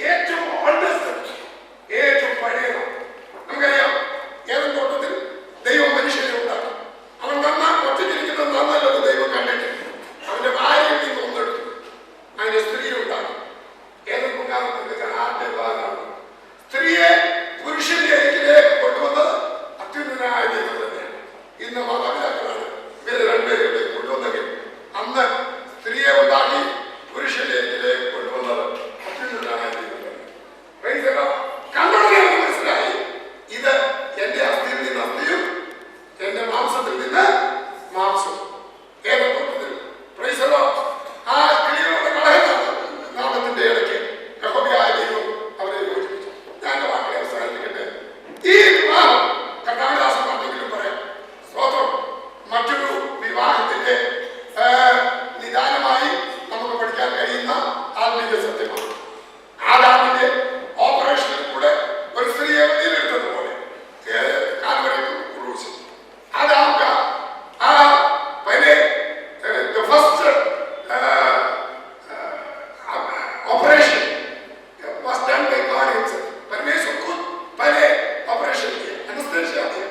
ഏറ്റവും ഓൾഡസ്റ്റ്, ഏറ്റവും പഴയത്. നമുക്കറിയാം, ഏതെങ്കിലും തോട്ടത്തിൽ ദൈവം മനുഷ്യനെ ഉണ്ടാക്കി. അവൻ ഒറ്റയ്ക്കിരിക്കുന്നത് നന്നല്ലത് ദൈവം കണ്ടിട്ട് അവന്റെ ഭാര്യയിൽ നിന്ന് ഒന്നെടുത്തു, അതിന്റെ സ്ത്രീയെ ഉണ്ടാക്കി. ഏതൊരു കുഞ്ഞാമത്തിന്റെ ആദ്യ ഭാഗമാണ്. സ്ത്രീയെ പുരുഷന്റെ അരികിലേക്ക് കൊണ്ടുവന്നത് അത്യുന്നതനായ ദൈവം തന്നെയാണ്. ഇന്ന് മാതാപിതാക്കളാണ് ഇവരെ രണ്ടുപേരെ കൊണ്ടുവന്നെങ്കിൽ അന്ന് സ്ത്രീയെ ഉണ്ടാക്കി പുരുഷന്റെ അരികിലേക്ക് കൊണ്ടുവന്നത് അത്യുന്നതനായ ദൈവം തന്നെ. കണ്ടോടെ മനസ്സിലായി, ഇത് എന്റെ അസ്ഥിയിൽ നിന്ന് അസ്ഥിയും എന്റെ മാംസത്തിൽ നിന്ന് മാംസം. ഏതൊക്കെ ആ കിളികളുടെ നാമത്തിന്റെ ഇടയ്ക്ക് യഹോവയായ ദൈവം അവരെ യോജിപ്പിച്ചു. ഞാൻ എന്റെ വാക്കിനെ അവസാനിപ്പിക്കട്ടെ. ഈ വിവാഹം കർത്താവിദാസൻ പറഞ്ഞെങ്കിലും പറയാം, സ്വതം മറ്റൊരു വിവാഹത്തിന്റെ നിദാനമായി നമുക്ക് പഠിക്കാൻ കഴിയുന്ന ആത്മീയ സത്യമാണ്. ആദാമിന്റെ ഓപ്പറേഷനിൽ കൂടെ ഒരു സ്ത്രീയെ വെളിയിലെടുത്തതുപോലെ കാൽവരിയിൽ ക്രൂശ്. ആദാം का पहले the first operation was done by God himself. परमेश्वर खुद पहले ऑपरेशन किया, एनेस्थेसिया दिया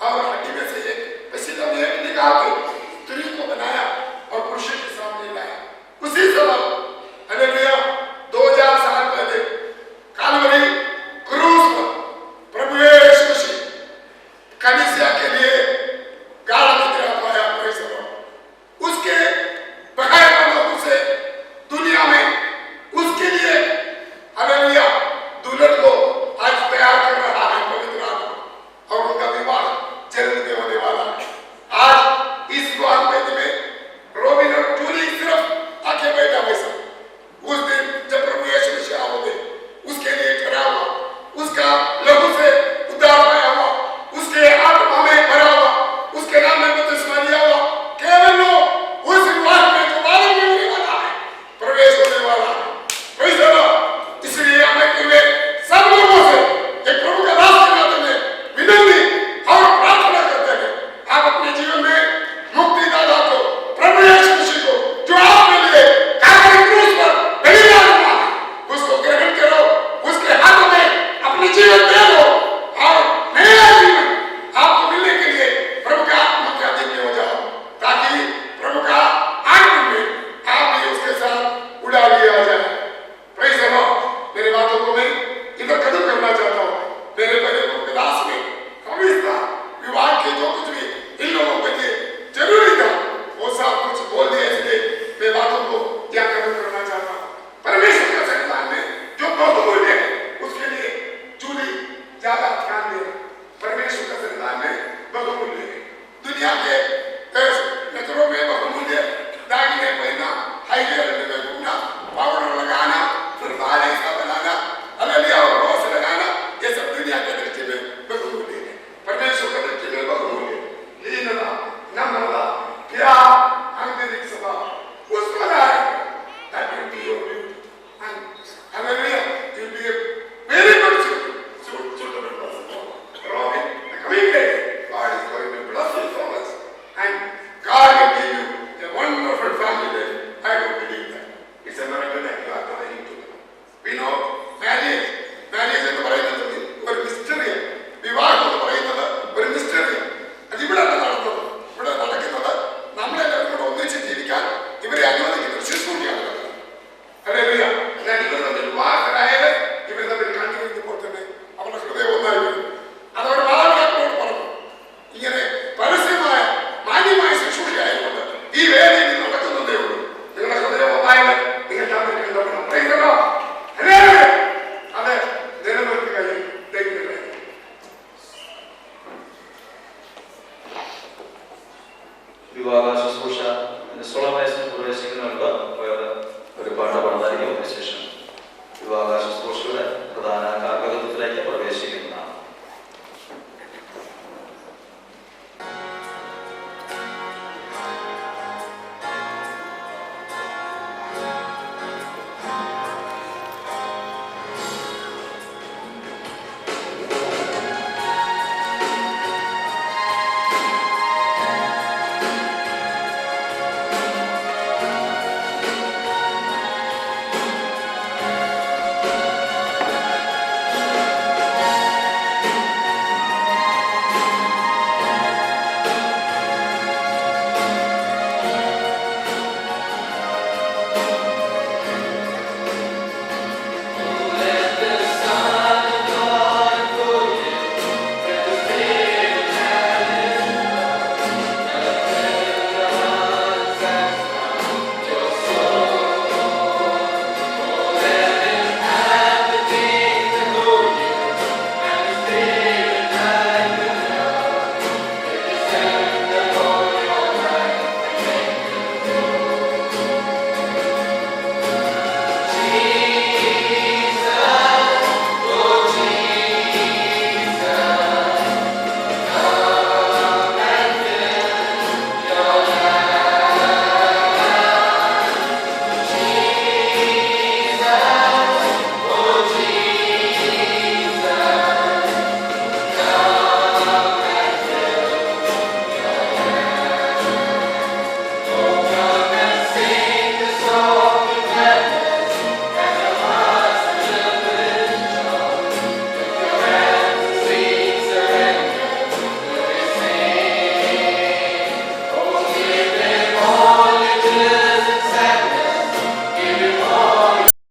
और हड्डी में से एक पसीना निकाल के स्त्री को बनाया और पुरुष के सामने लाया. उसी समय हालेलुया 2000 साल पहले कालवरी क्रूस पर प्रभु यीशु मसीह कलीसिया के लिए गाढ़ निद्रा पाया. उसके बगैर लोगों से दुनिया में उसके लिए हालेलुया दुल्हन को आज तैयार कर रहा है पवित्र आत्मा, और उनका विवाह जल्द में होने वाला है. आज इस विवाह में रोबिन और जूली सिर्फ आके बैठा वैसा उस दिन जब प्रभु यीशु मसीह आओगे उसके लिए ठहरा हुआ, उसका लहू से उद्धार पाया हुआ, उसके आत्मा में भरा हुआ, उसके नाम में बपतिस्मा लिया हुआ केवल लोग उस विवाह में जो बालक में होने वाला है प्रवेश होने वाला है. इसलिए हमें सब लोगों से एक प्रभु का दास के नाते में विनती और प्रार्थना करते हैं, आप अपने जीवन में मुक्तिदाता को प्रभु यीशु मसीह को जो आपके लिए काल्वरी क्रूस पर बलिदान हुआ उसको ग्रहण करो, उसके हाथ में अपने जीवन दे दो और नया जीवन आपको मिलने के लिए प्रभु का आत्मा के अधीन हो जाओ, ताकि प्रभु का आगमन में आप भी उसके साथ उड़ा लिया जाए. Praise the Lord. मेरी बातों को मैं इधर खत्म करना चाहता हूँ. मेरे पहले दास में हमेशा विवाह के जो कुछ भी इन लोगों के लिए जरूरी था वो सब कुछ बोल दिया, इसलिए मैं बातों को क्या खत्म करना चाहता हूँ. परमेश्वर का संविधान में जो बहुमूल्य है उसके लिए जूली ज्यादा ध्यान दे. परमेश्वर का संविधान में बहुमूल्य है. दुनिया के नजरों में बहुमूल्य दागिने पहनना, हाईवे में घूमना, पाउडर लगाना, फिर बाल ऐसा बनाना, हालेलुया और रोज लगाना, ये सब दुनिया के दृष्टि में बहुमूल्य है. परमेश्वर की दृष्टि में बहुमूल्य लीनता, नम्रता, प्यार, आंतरिक स्वभाव उसको लाए. That will be your beauty. And hallelujah, you will be a very good suitable person. Robin, the coming days, God is going to bless you so much, and God will give you a wonderful family. I do believe that. It's a miracle that you are going to. We know marriage